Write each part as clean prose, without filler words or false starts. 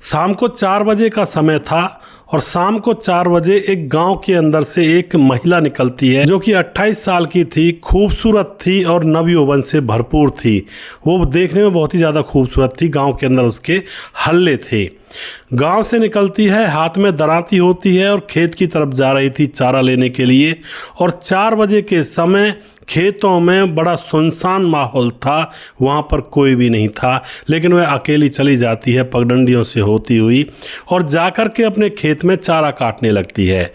शाम को 4 बजे का समय था और शाम को 4 बजे एक गांव के अंदर से एक महिला निकलती है जो कि 28 साल की थी, खूबसूरत थी और नवयौवन से भरपूर थी। वो देखने में बहुत ही ज़्यादा खूबसूरत थी। गांव के अंदर उसके हल्ले थे। गांव से निकलती है, हाथ में दराती होती है और खेत की तरफ जा रही थी चारा लेने के लिए। और 4 बजे के समय खेतों में बड़ा सुनसान माहौल था, वहाँ पर कोई भी नहीं था। लेकिन वह अकेली चली जाती है पगडंडियों से होती हुई और जाकर के अपने खेत में चारा काटने लगती है।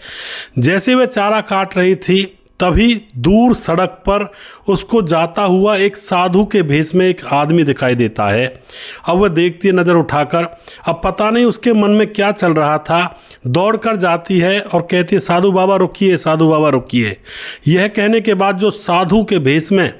जैसे वह चारा काट रही थी तभी दूर सड़क पर उसको जाता हुआ एक साधु के भेष में एक आदमी दिखाई देता है। अब वह देखती है नज़र उठाकर। अब पता नहीं उसके मन में क्या चल रहा था, दौड़कर जाती है और कहती है, साधु बाबा रुकिए, साधु बाबा रुकिए। यह कहने के बाद जो साधु के भेष में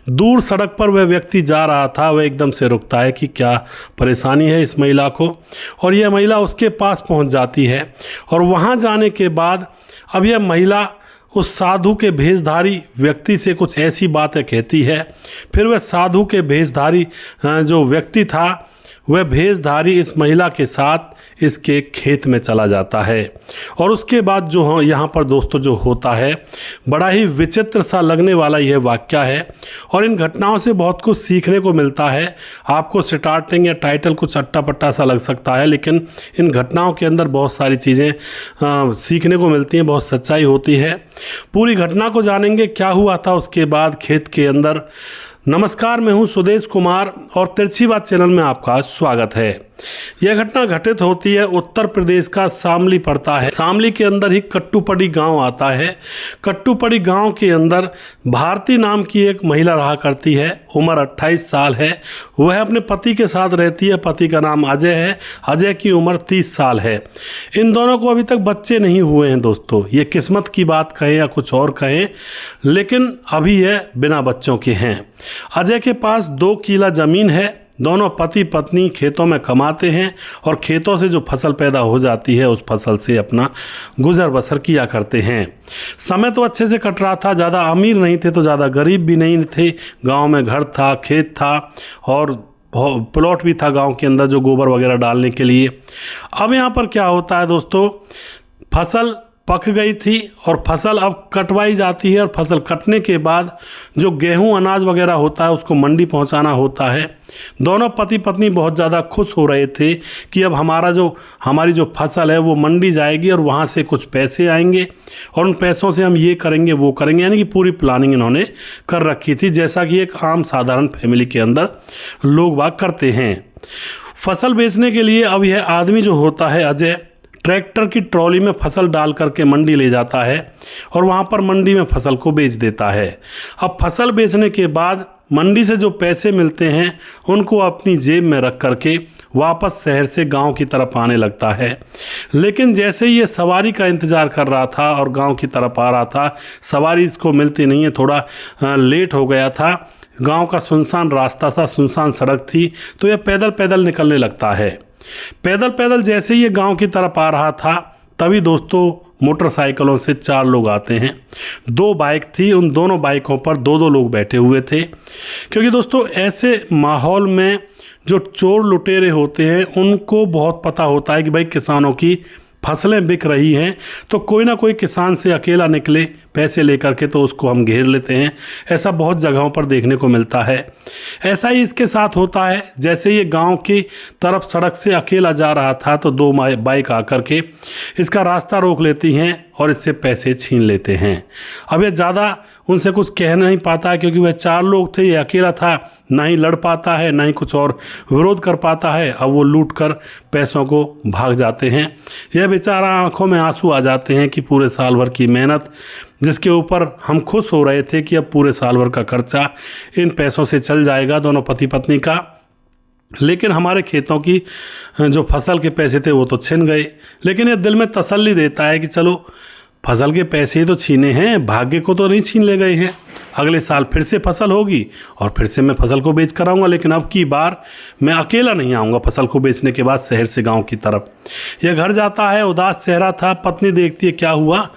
दूर सड़क पर वह व्यक्ति जा रहा था, वह एकदम से रुकता है कि क्या परेशानी है इस महिला को। और यह महिला उसके पास पहुंच जाती है और वहां जाने के बाद अब यह महिला उस साधु के भेषधारी व्यक्ति से कुछ ऐसी बातें कहती है। फिर वह साधु के भेषधारी जो व्यक्ति था, वह भेषधारी इस महिला के साथ इसके खेत में चला जाता है। और उसके बाद जो यहाँ पर दोस्तों जो होता है, बड़ा ही विचित्र सा लगने वाला यह वाक्य है और इन घटनाओं से बहुत कुछ सीखने को मिलता है। आपको स्टार्टिंग या टाइटल कुछ अट्टा पट्टा सा लग सकता है, लेकिन इन घटनाओं के अंदर बहुत सारी चीज़ें सीखने को मिलती हैं, बहुत सच्चाई होती है। पूरी घटना को जानेंगे, क्या हुआ था उसके बाद खेत के अंदर। नमस्कार, मैं हूं सुदेश कुमार और तिरछी बात चैनल में आपका स्वागत है। यह घटना घटित होती है उत्तर प्रदेश का शामली पड़ता है। शामली के अंदर ही कट्टुपड़ी गांव आता है। कट्टुपड़ी गांव के अंदर भारती नाम की एक महिला रहा करती है। उम्र 28 साल है। वह अपने पति के साथ रहती है। पति का नाम अजय है। अजय की उम्र 30 साल है। इन दोनों को अभी तक बच्चे नहीं हुए हैं दोस्तों। ये किस्मत की बात कहें या कुछ और कहें, लेकिन अभी यह बिना बच्चों के हैं। अजय के पास 2 किला ज़मीन है। दोनों पति पत्नी खेतों में कमाते हैं और खेतों से जो फसल पैदा हो जाती है उस फसल से अपना गुजर बसर किया करते हैं। समय तो अच्छे से कट रहा था। ज़्यादा अमीर नहीं थे तो ज़्यादा गरीब भी नहीं थे। गांव में घर था, खेत था और प्लॉट भी था गांव के अंदर जो गोबर वगैरह डालने के लिए। अब यहाँ पर क्या होता है दोस्तों, फसल पक गई थी और फसल अब कटवाई जाती है और फसल कटने के बाद जो गेहूं अनाज वगैरह होता है उसको मंडी पहुंचाना होता है। दोनों पति पत्नी बहुत ज़्यादा खुश हो रहे थे कि अब हमारी जो फसल है वो मंडी जाएगी और वहां से कुछ पैसे आएंगे और उन पैसों से हम ये करेंगे वो करेंगे, यानी कि पूरी प्लानिंग इन्होंने कर रखी थी, जैसा कि एक आम साधारण फैमिली के अंदर लोग बाग करते हैं। फसल बेचने के लिए अब यह आदमी जो होता है अजय, ट्रैक्टर की ट्रॉली में फसल डाल करके मंडी ले जाता है और वहाँ पर मंडी में फसल को बेच देता है। अब फसल बेचने के बाद मंडी से जो पैसे मिलते हैं उनको अपनी जेब में रख करके वापस शहर से गांव की तरफ आने लगता है। लेकिन जैसे ही ये सवारी का इंतज़ार कर रहा था और गांव की तरफ आ रहा था, सवारी इसको मिलती नहीं है, थोड़ा लेट हो गया था। गांव का सुनसान रास्ता था, सुनसान सड़क थी, तो यह पैदल पैदल निकलने लगता है। पैदल पैदल जैसे ही ये गांव की तरफ आ रहा था तभी दोस्तों मोटरसाइकिलों से 4 लोग आते हैं। 2 बाइक थी, उन दोनों बाइकों पर 2-2 लोग बैठे हुए थे। क्योंकि दोस्तों ऐसे माहौल में जो चोर लुटेरे होते हैं उनको बहुत पता होता है कि भाई किसानों की फसलें बिक रही हैं तो कोई ना कोई किसान से अकेला निकले पैसे लेकर के तो उसको हम घेर लेते हैं। ऐसा बहुत जगहों पर देखने को मिलता है। ऐसा ही इसके साथ होता है। जैसे ये गांव की तरफ सड़क से अकेला जा रहा था तो 2 बाइक आकर के इसका रास्ता रोक लेती हैं और इससे पैसे छीन लेते हैं। अब ये ज़्यादा उनसे कुछ कह नहीं पाता है क्योंकि वह 4 लोग थे, ये अकेला था, ना ही लड़ पाता है ना ही कुछ और विरोध कर पाता है। अब वो लूट कर पैसों को भाग जाते हैं। यह बेचारा आंखों में आंसू आ जाते हैं कि पूरे साल भर की मेहनत, जिसके ऊपर हम खुश हो रहे थे कि अब पूरे साल भर का खर्चा इन पैसों से चल जाएगा दोनों पति पत्नी का, लेकिन हमारे खेतों की जो फसल के पैसे थे वो तो छिन गए। लेकिन ये दिल में तसल्ली देता है कि चलो फसल के पैसे ही तो छीने हैं, भाग्य को तो नहीं छीन ले गए हैं। अगले साल फिर से फसल होगी और फिर से मैं फसल को बेच कर आऊँगा, लेकिन अब की बार मैं अकेला नहीं आऊँगा फसल को बेचने के बाद शहर से गांव की तरफ। यह घर जाता है, उदास चेहरा था। पत्नी देखती है क्या हुआ,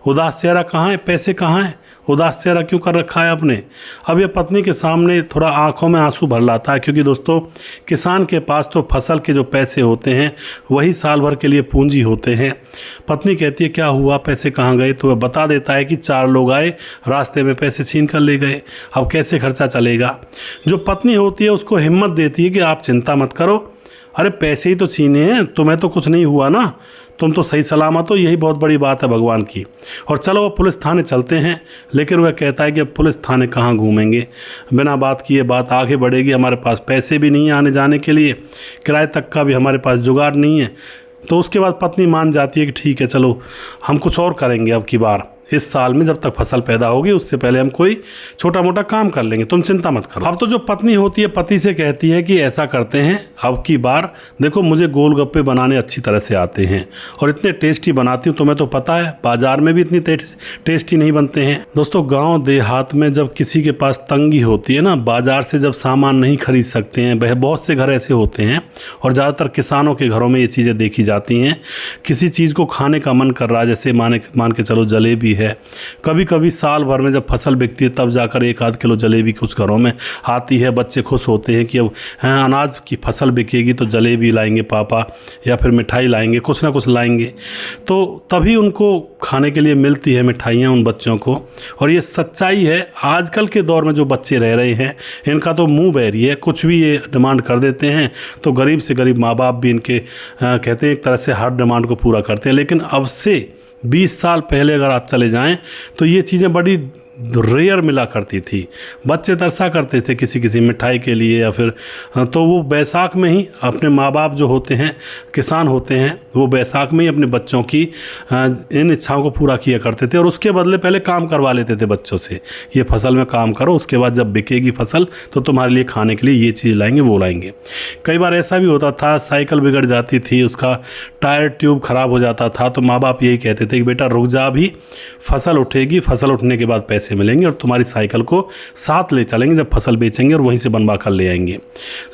उदास चेहरा कहाँ है, पैसे कहाँ हैं। उदास चेहरा क्यों कर रखा है आपने। अब ये पत्नी के सामने थोड़ा आंखों में आंसू भर लाता है, क्योंकि दोस्तों किसान के पास तो फसल के जो पैसे होते हैं वही साल भर के लिए पूंजी होते हैं। पत्नी कहती है क्या हुआ, पैसे कहाँ गए, तो वह बता देता है कि 4 लोग आए, रास्ते में पैसे छीन कर ले गए, अब कैसे खर्चा चलेगा। जो पत्नी होती है उसको हिम्मत देती है कि आप चिंता मत करो, अरे पैसे ही तो छीने हैं, तुम्हें तो कुछ नहीं हुआ ना, तुम तो सही सलामत हो, यही बहुत बड़ी बात है भगवान की। और चलो वो पुलिस थाने चलते हैं, लेकिन वह कहता है कि अब पुलिस थाने कहाँ घूमेंगे, बिना बात किए बात आगे बढ़ेगी, हमारे पास पैसे भी नहीं है आने जाने के लिए, किराए तक का भी हमारे पास जुगाड़ नहीं है। तो उसके बाद पत्नी मान जाती है कि ठीक है चलो हम कुछ और करेंगे, अब की बार इस साल में जब तक फसल पैदा होगी उससे पहले हम कोई छोटा मोटा काम कर लेंगे, तुम चिंता मत करो। अब तो जो पत्नी होती है पति से कहती है कि ऐसा करते हैं, अब की बार देखो मुझे गोलगप्पे बनाने अच्छी तरह से आते हैं और इतने टेस्टी बनाती हूँ, तुम्हें तो पता है बाजार में भी इतनी टेस्टी नहीं बनते हैं। दोस्तों गाँव देहात में जब किसी के पास तंगी होती है ना, बाजार से जब सामान नहीं खरीद सकते हैं, वह बहुत से घर ऐसे होते हैं और ज़्यादातर किसानों के घरों में ये चीज़ें देखी जाती हैं। किसी चीज़ को खाने का मन कर रहा है, जैसे मान के चलो जलेबी है, कभी कभी साल भर में जब फसल बिकती है तब जाकर 1-8 किलो जलेबी कुछ घरों में आती है। बच्चे खुश होते हैं कि अब अनाज की फसल बिकेगी तो जलेबी लाएंगे पापा, या फिर मिठाई लाएंगे, कुछ ना कुछ लाएंगे, तो तभी उनको खाने के लिए मिलती है मिठाइयाँ उन बच्चों को। और ये सच्चाई है, आजकल के दौर में जो बच्चे रह रहे हैं इनका तो मुंह बहरी है, कुछ भी ये डिमांड कर देते हैं तो गरीब से गरीब माँ बाप भी इनके कहते हैं एक तरह से हर डिमांड को पूरा करते हैं। लेकिन अब से 20 साल पहले अगर आप चले जाएं तो ये चीज़ें बड़ी रेयर मिला करती थी। बच्चे तरसा करते थे किसी किसी मिठाई के लिए, या फिर तो वो बैसाख में ही अपने माँ बाप जो होते हैं किसान होते हैं वो बैसाख में ही अपने बच्चों की इन इच्छाओं को पूरा किया करते थे और उसके बदले पहले काम करवा लेते थे बच्चों से, ये फसल में काम करो, उसके बाद जब बिकेगी फसल तो तुम्हारे लिए खाने के लिए ये चीज़ लाएंगे वो लाएंगे। कई बार ऐसा भी होता था साइकिल बिगड़ जाती थी, उसका टायर ट्यूब ख़राब हो जाता था तो माँ बाप यही कहते थे कि बेटा रुक जा, अभी फसल उठेगी, फसल उठने के बाद पैसे मिलेंगे और तुम्हारी साइकिल को साथ ले चलेंगे जब फसल बेचेंगे और वहीं से बनवा कर ले आएंगे,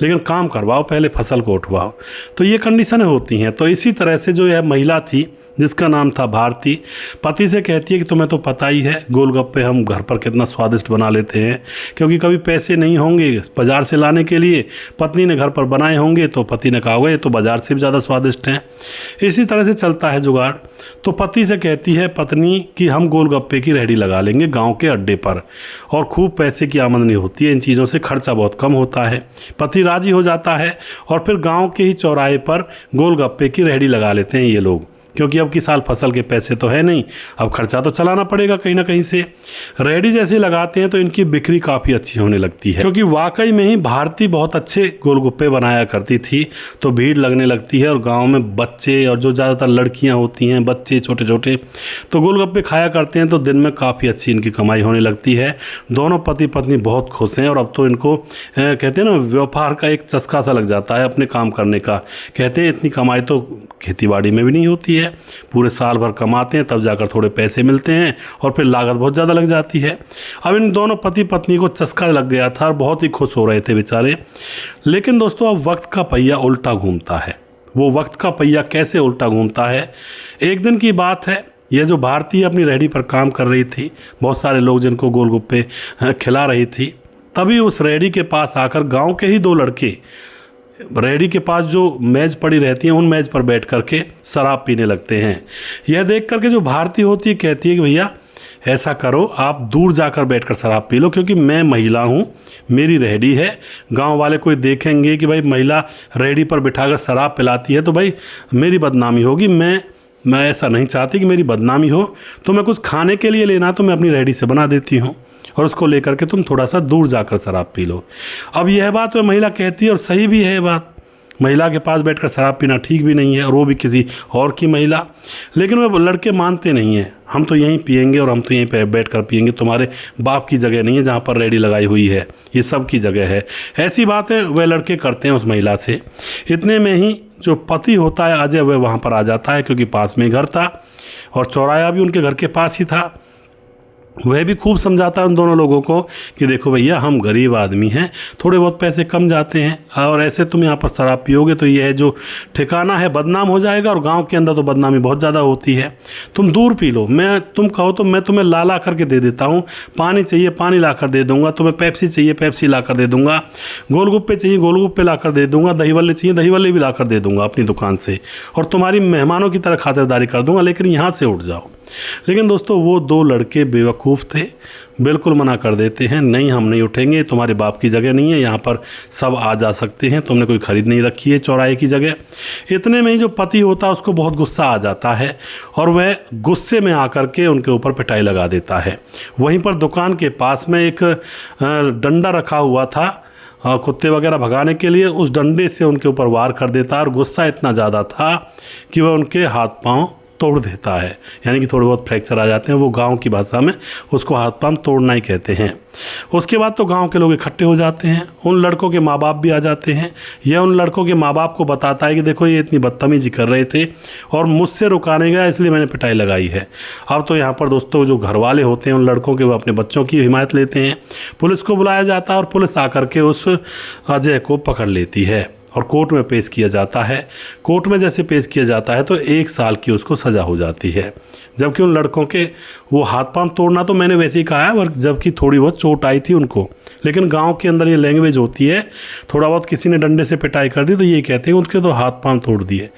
लेकिन काम करवाओ पहले, फसल को उठवाओ। तो ये कंडीशनें होती हैं। तो इसी तरह से जो यह महिला थी जिसका नाम था भारती, पति से कहती है कि तुम्हें तो पता ही है गोलगप्पे हम घर पर कितना स्वादिष्ट बना लेते हैं, क्योंकि कभी पैसे नहीं होंगे बाज़ार से लाने के लिए, पत्नी ने घर पर बनाए होंगे तो पति ने कहा होगा ये तो बाज़ार से भी ज़्यादा स्वादिष्ट हैं। इसी तरह से चलता है जुगाड़। तो पति से कहती है पत्नी कि हम गोलगप्पे की रेहड़ी लगा लेंगे गाँव के अड्डे पर और खूब पैसे की आमदनी होती है, इन चीज़ों से खर्चा बहुत कम होता है। पति राज़ी हो जाता है और फिर गाँव के ही चौराहे पर गोलगप्पे की रेहड़ी लगा लेते हैं ये लोग, क्योंकि अब की साल फसल के पैसे तो है नहीं, अब खर्चा तो चलाना पड़ेगा कहीं ना कहीं से। रेहड़ी जैसे लगाते हैं तो इनकी बिक्री काफ़ी अच्छी होने लगती है, क्योंकि वाकई में ही भारती बहुत अच्छे गोलगप्पे बनाया करती थी, तो भीड़ लगने लगती है और गांव में बच्चे और जो ज़्यादातर लड़कियां होती हैं, बच्चे छोटे छोटे, तो गोलगप्पे खाया करते हैं तो दिन में काफ़ी अच्छी इनकी कमाई होने लगती है। दोनों पति पत्नी बहुत खुश हैं और अब तो इनको कहते हैं ना व्यापार का एक चस्का सा लग जाता है अपने काम करने का। कहते हैं इतनी कमाई तो खेतीबाड़ी में भी नहीं होती है, पूरे साल भर कमाते हैं तब जाकर थोड़े पैसे मिलते हैं और फिर लागत बहुत ज़्यादा लग जाती है। अब इन दोनों पति पत्नी को चस्का लग गया था और बहुत ही खुश हो रहे थे बेचारे। लेकिन दोस्तों अब वक्त का पहिया उल्टा घूमता है। वो वक्त का पहिया कैसे उल्टा घूमता है, एक दिन की बात है, यह जो भारती अपनी रेहड़ी पर काम कर रही थी, बहुत सारे लोग जिनको गोलगप्पे खिला रही थी, तभी उस रेहड़ी के पास आकर गाँव के ही 2 लड़के रेहड़ी के पास जो मेज़ पड़ी रहती है उन मेज़ पर बैठ करके शराब पीने लगते हैं। यह देख करके जो भारती होती है कहती है कि भैया ऐसा करो आप दूर जाकर बैठकर शराब पी लो, क्योंकि मैं महिला हूँ, मेरी रेहड़ी है, गांव वाले कोई देखेंगे कि भाई महिला रेहड़ी पर बिठाकर शराब पिलाती है तो भाई मेरी बदनामी होगी। मैं ऐसा नहीं चाहती कि मेरी बदनामी हो, तो मैं कुछ खाने के लिए लेना तो मैं अपनी रेहड़ी से बना देती हूँ और उसको लेकर के तुम थोड़ा सा दूर जाकर शराब पी लो। अब यह बात वह महिला कहती है और सही भी है बात, महिला के पास बैठकर शराब पीना ठीक भी नहीं है और वो भी किसी और की महिला। लेकिन वह लड़के मानते नहीं हैं, हम तो यहीं पिएंगे और हम तो यहीं पे बैठ कर पिएंगे, तुम्हारे बाप की जगह नहीं है जहाँ पर रेहड़ी लगाई हुई है, ये सब की जगह है। ऐसी बातें वह लड़के करते हैं उस महिला से। इतने में ही जो पति होता है अजय, वह वहाँ पर आ जाता है, क्योंकि पास में घर था और चौराहा भी उनके घर के पास ही था। वह भी खूब समझाता है उन दोनों लोगों को कि देखो भैया, हम गरीब आदमी हैं, थोड़े बहुत पैसे कम जाते हैं, और ऐसे तुम यहाँ पर शराब पियोगे तो ये है जो ठिकाना है बदनाम हो जाएगा, और गांव के अंदर तो बदनामी बहुत ज़्यादा होती है। तुम दूर पी लो, तुम कहो तो मैं तुम्हें ला करके दे देता हूँ। पानी चाहिए पानी ला कर दे दूँगा, तुम्हें पेप्सी चाहिए पेप्सी ला कर दे दूँगा, गोलगप्पे चाहिए गोलगप्पे ला कर दे दूँगा, दही वल्ले चाहिए दही वल्ले भी ला कर दे दूँगा अपनी दुकान से, और तुम्हारी मेहमानों की तरह खातिरदारी कर दूँगा, लेकिन यहाँ से उठ जाओ। लेकिन दोस्तों वो दो लड़के बेवकूफ़ थे, बिल्कुल मना कर देते हैं, नहीं हम नहीं उठेंगे, तुम्हारे बाप की जगह नहीं है, यहाँ पर सब आ जा सकते हैं, तुमने कोई खरीद नहीं रखी है चौराहे की जगह। इतने में ही जो पति होता है उसको बहुत गुस्सा आ जाता है, और वह गुस्से में आकर के उनके ऊपर पिटाई लगा देता है। वहीं पर दुकान के पास में एक डंडा रखा हुआ था कुत्ते वगैरह भगाने के लिए, उस डंडे से उनके ऊपर वार कर देता, और गुस्सा इतना ज़्यादा था कि वह उनके हाथ पांव तोड़ देता है, यानी कि थोड़े बहुत फ्रैक्चर आ जाते हैं। वो गांव की भाषा में उसको हाथ पांव तोड़ना ही कहते हैं। उसके बाद तो गांव के लोग इकट्ठे हो जाते हैं, उन लड़कों के माँ बाप भी आ जाते हैं। यह उन लड़कों के माँ बाप को बताता है कि देखो ये इतनी बदतमीजी कर रहे थे और मुझसे रुकाने गया, इसलिए मैंने पिटाई लगाई है। अब तो यहाँ पर दोस्तों जो घर वाले होते हैं उन लड़कों के, वो अपने बच्चों की हिमायत लेते हैं। पुलिस को बुलाया जाता है और पुलिस आकर के उस अजय को पकड़ लेती है और कोर्ट में पेश किया जाता है। कोर्ट में जैसे पेश किया जाता है तो 1 साल की उसको सज़ा हो जाती है। जबकि उन लड़कों के वो हाथ पांव तोड़ना तो मैंने वैसे ही कहा है, और जबकि थोड़ी बहुत चोट आई थी उनको, लेकिन गांव के अंदर ये लैंग्वेज होती है, थोड़ा बहुत किसी ने डंडे से पिटाई कर दी तो ये कहते हैं उसके तो हाथ पांव तोड़ दिए।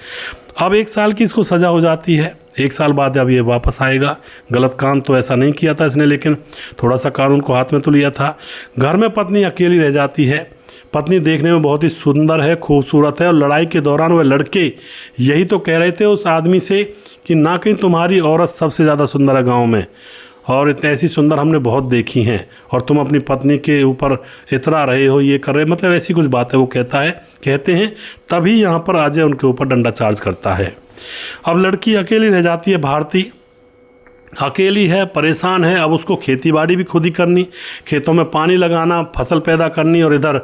अब 1 साल की इसको सज़ा हो जाती है। 1 साल बाद अब ये वापस आएगा। गलत काम तो ऐसा नहीं किया था इसने, लेकिन थोड़ा सा कानून को हाथ में तो लिया था। घर में पत्नी अकेली रह जाती है। पत्नी देखने में बहुत ही सुंदर है, खूबसूरत है, और लड़ाई के दौरान वह लड़के यही तो कह रहे थे उस आदमी से कि ना कहीं तुम्हारी औरत सबसे ज़्यादा सुंदर है गांव में, और इतनी ऐसी सुंदर हमने बहुत देखी हैं, और तुम अपनी पत्नी के ऊपर इतरा रहे हो, ये कर रहे, मतलब ऐसी कुछ बातें वो कहते हैं। तभी यहाँ पर अजय उनके ऊपर डंडा चार्ज करता है। अब लड़की अकेली रह जाती है, भारती अकेली है, परेशान है। अब उसको खेती बाड़ी भी खुद ही करनी, खेतों में पानी लगाना, फसल पैदा करनी, और इधर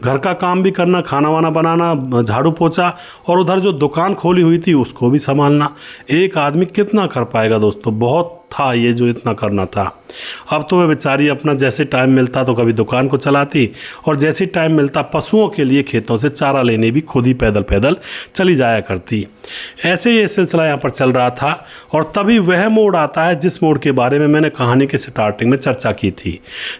घर का काम भी करना, खाना वाना बनाना, झाड़ू पोछा, और उधर जो दुकान खोली हुई थी उसको भी संभालना। एक आदमी कितना कर पाएगा दोस्तों, बहुत था ये जो इतना करना था। अब तो वह बेचारी अपना जैसे टाइम मिलता तो कभी दुकान को चलाती, और जैसे टाइम मिलता पशुओं के लिए खेतों से चारा लेने भी खुद ही पैदल पैदल चली जाया करती। ऐसे ये सिलसिला यहाँ पर चल रहा था, और तभी वह मोड़ आता है जिस मोड़ के बारे में मैंने कहानी के स्टार्टिंग में चर्चा की थी।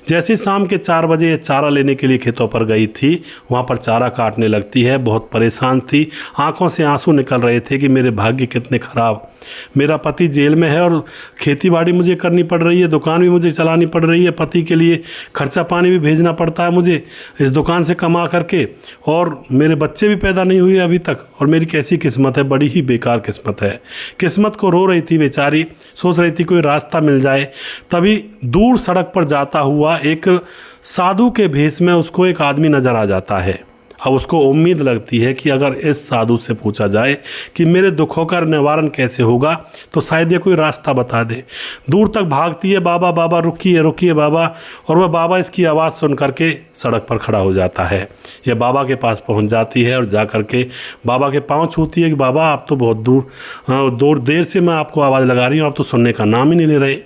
जैसे शाम के 4 बजे चारा लेने के लिए खेतों पर गई थी, वहाँ पर चारा काटने लगती है। बहुत परेशान थी, आंखों से आंसू निकल रहे थे कि मेरे भाग्य कितने ख़राब, मेरा पति जेल में है और खेती बाड़ी मुझे करनी पड़ रही है, दुकान भी मुझे चलानी पड़ रही है, पति के लिए खर्चा पानी भी भेजना पड़ता है मुझे इस दुकान से कमा करके, और मेरे बच्चे भी पैदा नहीं हुए अभी तक, और मेरी कैसी किस्मत है, बड़ी ही बेकार किस्मत है। किस्मत को रो रही थी बेचारी, सोच रही थी कोई रास्ता मिल जाए। तभी दूर सड़क पर जाता हुआ एक साधु के भेष में उसको एक आदमी नज़र आ जाता है। अब उसको उम्मीद लगती है कि अगर इस साधु से पूछा जाए कि मेरे दुखों का निवारण कैसे होगा तो शायद ये कोई रास्ता बता दे। दूर तक भागती है, बाबा बाबा रुकिए रुकिए बाबा, और वह बाबा इसकी आवाज़ सुन करके सड़क पर खड़ा हो जाता है। यह बाबा के पास पहुंच जाती है और जा करके बाबा के पांव छूती है कि बाबा आप तो बहुत देर से मैं आपको आवाज़ लगा रही हूँ, आप तो सुनने का नाम ही नहीं ले रहे।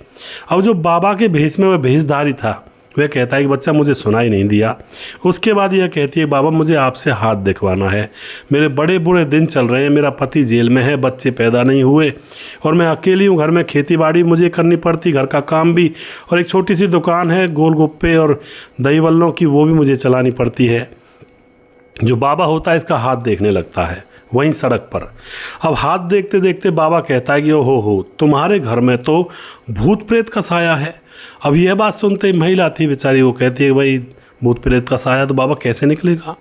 अब जो बाबा के भेष में वह भेषधारी था वह कहता है कि बच्चा मुझे सुनाई नहीं दिया। उसके बाद यह कहती है बाबा मुझे आपसे हाथ दिखवाना है, मेरे बड़े बुरे दिन चल रहे हैं, मेरा पति जेल में है, बच्चे पैदा नहीं हुए, और मैं अकेली हूँ, घर में खेती बाड़ी मुझे करनी पड़ती, घर का काम भी, और एक छोटी सी दुकान है गोलगप्पे और दही वल्लों की, वो भी मुझे चलानी पड़ती है। जो बाबा होता है इसका हाथ देखने लगता है वहीं सड़क पर। अब हाथ देखते देखते बाबा कहता है कि ओ हो तुम्हारे घर में तो भूत प्रेत का साया है। अब यह बात सुनते ही महिला थी बेचारी, वो कहती है भाई भूत प्रेत का साया तो बाबा कैसे निकलेगा।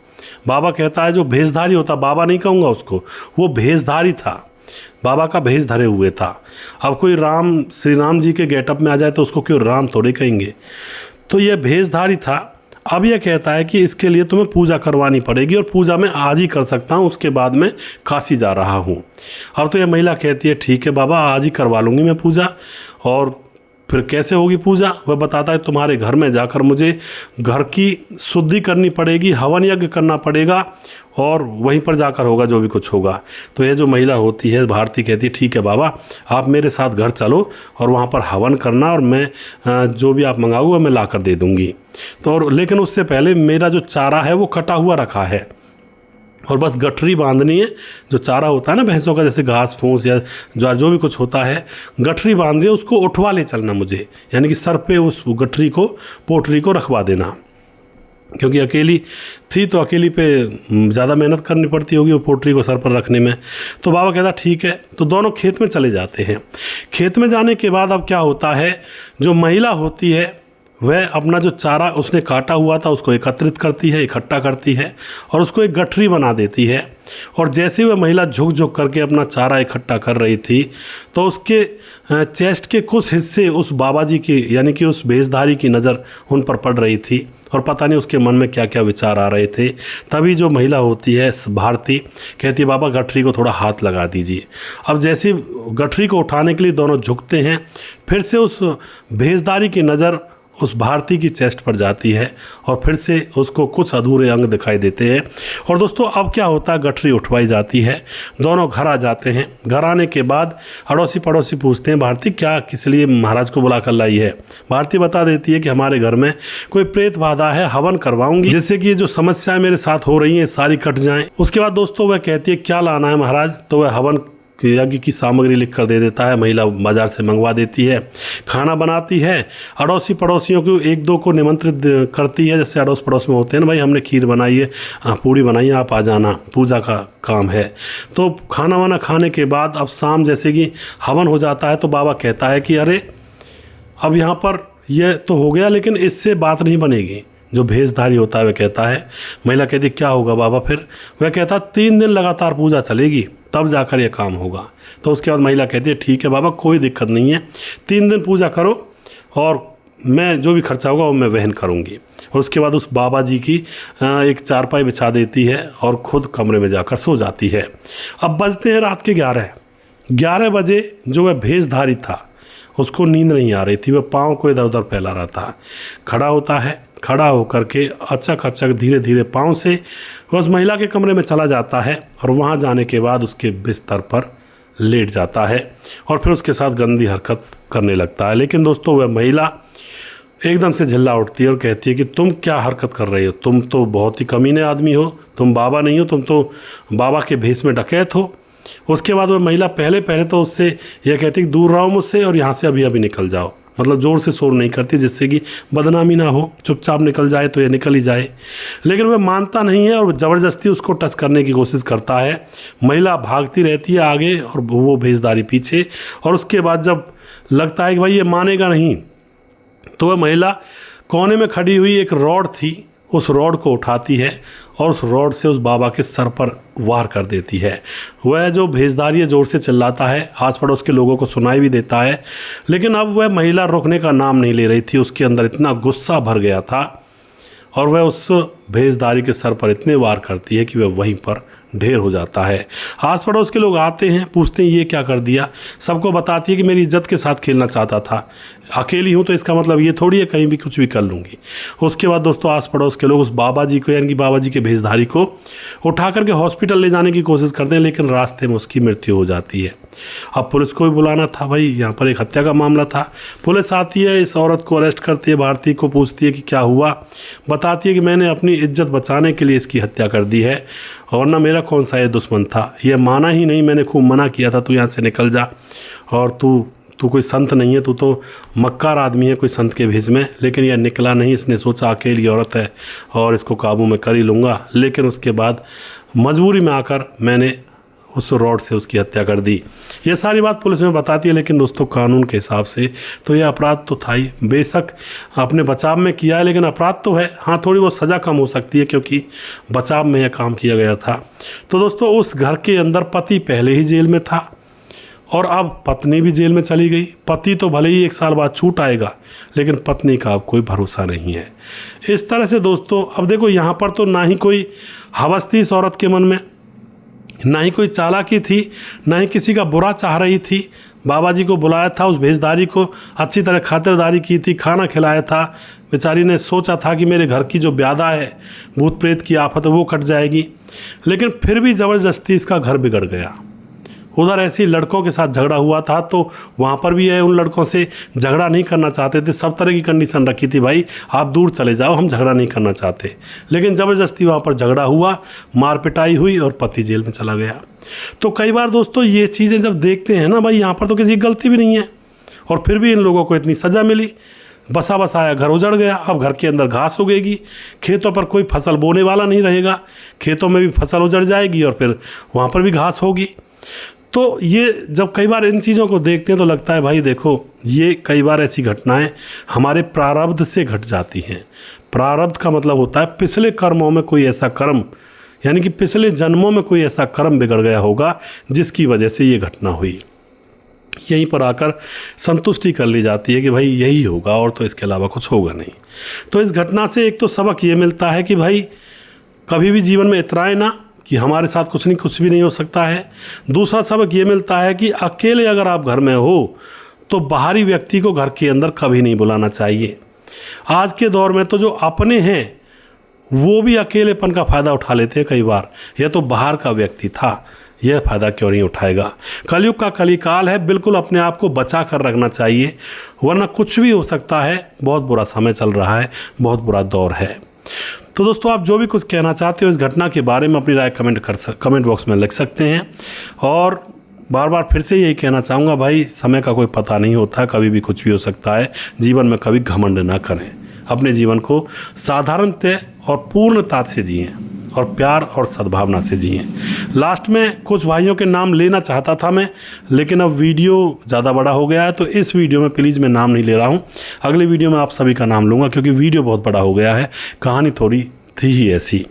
बाबा कहता है जो भेषधारी होता, बाबा नहीं कहूँगा उसको, वो भेषधारी था, बाबा का भेष धरे हुए था। अब कोई श्री राम जी के गेटअप में आ जाए तो उसको क्यों राम थोड़े कहेंगे, तो यह भेषधारी था। अब यह कहता है कि इसके लिए तुम्हें पूजा करवानी पड़ेगी, और पूजा मैं आज ही कर सकता हूँ, उसके बाद मैं काशी जा रहा हूँ। अब तो यह महिला कहती है ठीक है बाबा आज ही करवा लूँगी मैं पूजा, और फिर कैसे होगी पूजा? वह बताता है तुम्हारे घर में जाकर मुझे घर की शुद्धि करनी पड़ेगी, हवन यज्ञ करना पड़ेगा और वहीं पर जाकर होगा जो भी कुछ होगा। तो यह जो महिला होती है भारती कहती है ठीक है बाबा, आप मेरे साथ घर चलो और वहाँ पर हवन करना और मैं जो भी आप मंगाओगे मैं ला कर दे दूँगी। तो और लेकिन उससे पहले मेरा जो चारा है वो कटा हुआ रखा है और बस गठरी बांधनी है। जो चारा होता है ना भैंसों का, जैसे घास फूस या जो भी कुछ होता है, गठरी बांधनी है, उसको उठवा ले चलना मुझे, यानी कि सर पे उस गठरी को, पोटरी को रखवा देना। क्योंकि अकेली थी तो अकेली पे ज़्यादा मेहनत करनी पड़ती होगी वो पोटरी को सर पर रखने में। तो बाबा कहता ठीक है। तो दोनों खेत में चले जाते हैं। खेत में जाने के बाद अब क्या होता है, जो महिला होती है वह अपना जो चारा उसने काटा हुआ था उसको एकत्रित करती है, इकट्ठा करती है और उसको एक गठरी बना देती है। और जैसे वह महिला झुक झुक करके अपना चारा इकट्ठा कर रही थी तो उसके चेस्ट के कुछ हिस्से उस बाबा जी की, यानी कि उस भेषधारी की नज़र उन पर पड़ रही थी और पता नहीं उसके मन में क्या क्या विचार आ रहे थे। तभी जो महिला होती है भारती कहती है बाबा गठरी को थोड़ा हाथ लगा दीजिए। अब जैसे गठरी को उठाने के लिए दोनों झुकते हैं, फिर से उस भेषधारी की नज़र उस भारती की चेस्ट पर जाती है और फिर से उसको कुछ अधूरे अंग दिखाई देते हैं। और दोस्तों अब क्या होता है, गठरी उठवाई जाती है, दोनों घर आ जाते हैं। घर आने के बाद अड़ोसी पड़ोसी पूछते हैं भारती क्या किस लिए महाराज को बुला कर लाई है? भारती बता देती है कि हमारे घर में कोई प्रेत बाधा है, हवन करवाऊंगी जिससे कि ये जो समस्याएं मेरे साथ हो रही हैं सारी कट जाएं। उसके बाद दोस्तों वह कहती है क्या लाना है महाराज? तो वह हवन यज्ञ की सामग्री लिख कर दे देता है। महिला बाजार से मंगवा देती है, खाना बनाती है, अड़ोसी पड़ोसियों को एक दो को निमंत्रित करती है। जैसे अड़ोस पड़ोस में होते हैं ना, भाई हमने खीर बनाई है, पूड़ी बनाई है, आप आ जाना, पूजा का काम है। तो खाना वाना खाने के बाद अब शाम जैसे कि हवन हो जाता है तो बाबा कहता है कि अरे अब यहाँ पर यह तो हो गया लेकिन इससे बात नहीं बनेगी। जो भेषधारी होता है वह कहता है, महिला कहती क्या होगा बाबा फिर? वह कहता 3 दिन लगातार पूजा चलेगी तब जाकर यह काम होगा। तो उसके बाद महिला कहती है ठीक है बाबा कोई दिक्कत नहीं है, 3 दिन पूजा करो और मैं जो भी खर्चा होगा वो मैं वहन करूँगी। और उसके बाद उस बाबा जी की एक चारपाई बिछा देती है और ख़ुद कमरे में जाकर सो जाती है। अब बजते हैं रात के 11 बजे। जो वह भेषधारी था उसको नींद नहीं आ रही थी, वह पाँव को इधर उधर फैला रहा था। खड़ा होता है, खड़ा होकर के अचक अचक धीरे धीरे पाँव से उस महिला के कमरे में चला जाता है और वहाँ जाने के बाद उसके बिस्तर पर लेट जाता है और फिर उसके साथ गंदी हरकत करने लगता है। लेकिन दोस्तों वह महिला एकदम से झल्ला उठती है और कहती है कि तुम क्या हरकत कर रही हो? तुम तो बहुत ही कमीने आदमी हो, तुम बाबा नहीं हो, तुम तो बाबा के भेष में डकैत हो। उसके बाद वह महिला पहले तो उससे यह कहती कि दूर रहो मुझसे और यहाँ से अभी अभी निकल जाओ। मतलब ज़ोर से शोर नहीं करती जिससे कि बदनामी ना हो, चुपचाप निकल जाए तो ये निकल ही जाए। लेकिन वह मानता नहीं है और ज़बरदस्ती उसको टच करने की कोशिश करता है। महिला भागती रहती है आगे और वो भेषधारी पीछे। और उसके बाद जब लगता है कि भाई ये मानेगा नहीं तो वह महिला कोने में खड़ी हुई एक रॉड थी, उस रॉड को उठाती है और उस रॉड से उस बाबा के सर पर वार कर देती है। वह जो भेषधारी है ज़ोर से चिल्लाता है, आस पड़ोस के लोगों को सुनाई भी देता है। लेकिन अब वह महिला रुकने का नाम नहीं ले रही थी। उसके अंदर इतना गुस्सा भर गया था और वह उस भेषधारी के सर पर इतने वार करती है कि वह वहीं पर ढेर हो जाता है। आस पड़ोस के लोग आते हैं, पूछते हैं ये क्या कर दिया? सबको बताती है कि मेरी इज्जत के साथ खेलना चाहता था, अकेली हूँ तो इसका मतलब ये थोड़ी है कहीं भी कुछ भी कर लूँगी। उसके बाद दोस्तों आस पड़ोस के लोग उस बाबा जी को, यानी कि बाबा जी के भेषधारी को उठा करके हॉस्पिटल ले जाने की कोशिश करते हैं, लेकिन रास्ते में उसकी मृत्यु हो जाती है। अब पुलिस को भी बुलाना था, भाई यहाँ पर एक हत्या का मामला था। पुलिस आती है, इस औरत को अरेस्ट करती है, भारती को पूछती है कि क्या हुआ। बताती है कि मैंने अपनी इज्जत बचाने के लिए इसकी हत्या कर दी है और ना मेरा कौन सा ये दुश्मन था। ये माना ही नहीं, मैंने खूब मना किया था तू यहाँ से निकल जा और तू कोई संत नहीं है, तू तो मक्कार आदमी है कोई संत के भेष में। लेकिन यह निकला नहीं, इसने सोचा अकेली औरत है और इसको काबू में कर ही लूँगा। लेकिन उसके बाद मजबूरी में आकर मैंने उस रॉड से उसकी हत्या कर दी। ये सारी बात पुलिस में बताती है। लेकिन दोस्तों कानून के हिसाब से तो ये अपराध तो था ही, बेशक अपने बचाव में किया है लेकिन अपराध तो है। हाँ थोड़ी बहुत सज़ा कम हो सकती है क्योंकि बचाव में यह काम किया गया था। तो दोस्तों उस घर के अंदर पति पहले ही जेल में था और अब पत्नी भी जेल में चली गई। पति तो भले ही 1 साल बाद छूट आएगा लेकिन पत्नी का अब कोई भरोसा नहीं है। इस तरह से दोस्तों अब देखो यहाँ पर तो ना ही कोई हवस थी इस औरत के मन में, ना ही कोई चालाकी थी, ना ही किसी का बुरा चाह रही थी। बाबा जी को बुलाया था, उस भेजदारी को अच्छी तरह खातिरदारी की थी, खाना खिलाया था। बेचारी ने सोचा था कि मेरे घर की जो ब्यादा है, भूत प्रेत की आफत है, वो कट जाएगी, लेकिन फिर भी ज़बरदस्ती इसका घर बिगड़ गया। उधर ऐसे ही लड़कों के साथ झगड़ा हुआ था, तो वहाँ पर भी है उन लड़कों से झगड़ा नहीं करना चाहते थे, सब तरह की कंडीशन रखी थी, भाई आप दूर चले जाओ, हम झगड़ा नहीं करना चाहते। लेकिन ज़बरदस्ती वहाँ पर झगड़ा हुआ, मार पिटाई हुई और पति जेल में चला गया। तो कई बार दोस्तों ये चीज़ें जब देखते हैं ना, भाई यहाँ पर तो किसी की गलती भी नहीं है, और फिर भी इन लोगों को इतनी सज़ा मिली। बसा बसाया घर उजड़ गया, अब घर के अंदर घास उगेगी, खेतों पर कोई फसल बोने वाला नहीं रहेगा, खेतों में भी फसल उजड़ जाएगी और फिर वहाँ पर भी घास होगी। तो ये जब कई बार इन चीज़ों को देखते हैं तो लगता है भाई देखो, ये कई बार ऐसी घटनाएं हमारे प्रारब्ध से घट जाती हैं। प्रारब्ध का मतलब होता है पिछले कर्मों में कोई ऐसा कर्म, यानी कि पिछले जन्मों में कोई ऐसा कर्म बिगड़ गया होगा जिसकी वजह से ये घटना हुई। यहीं पर आकर संतुष्टि कर ली जाती है कि भाई यही होगा और तो इसके अलावा कुछ होगा नहीं। तो इस घटना से एक तो सबक ये मिलता है कि भाई कभी भी जीवन में इतराए ना कि हमारे साथ कुछ भी नहीं हो सकता है। दूसरा सबक ये मिलता है कि अकेले अगर आप घर में हो तो बाहरी व्यक्ति को घर के अंदर कभी नहीं बुलाना चाहिए। आज के दौर में तो जो अपने हैं वो भी अकेलेपन का फ़ायदा उठा लेते हैं कई बार, यह तो बाहर का व्यक्ति था, यह फ़ायदा क्यों नहीं उठाएगा। कलयुग का कलिकाल है, बिल्कुल अपने आप को बचा कर रखना चाहिए, वरना कुछ भी हो सकता है। बहुत बुरा समय चल रहा है, बहुत बुरा दौर है। तो दोस्तों आप जो भी कुछ कहना चाहते हो इस घटना के बारे में अपनी राय कमेंट बॉक्स में लिख सकते हैं। और बार बार फिर से यही कहना चाहूँगा, भाई समय का कोई पता नहीं होता, कभी भी कुछ भी हो सकता है। जीवन में कभी घमंड ना करें, अपने जीवन को साधारणतः और पूर्णता से जिएं और प्यार और सद्भावना से जिएं। लास्ट में कुछ भाइयों के नाम लेना चाहता था मैं, लेकिन अब वीडियो ज़्यादा बड़ा हो गया है, तो इस वीडियो में प्लीज़ मैं नाम नहीं ले रहा हूँ। अगले वीडियो में आप सभी का नाम लूँगा, क्योंकि वीडियो बहुत बड़ा हो गया है, कहानी थोड़ी थी ही ऐसी।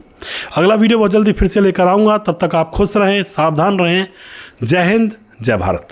अगला वीडियो बहुत जल्दी फिर से लेकर आऊँगा, तब तक आप खुश रहें, सावधान रहें। जय हिंद, जय भारत।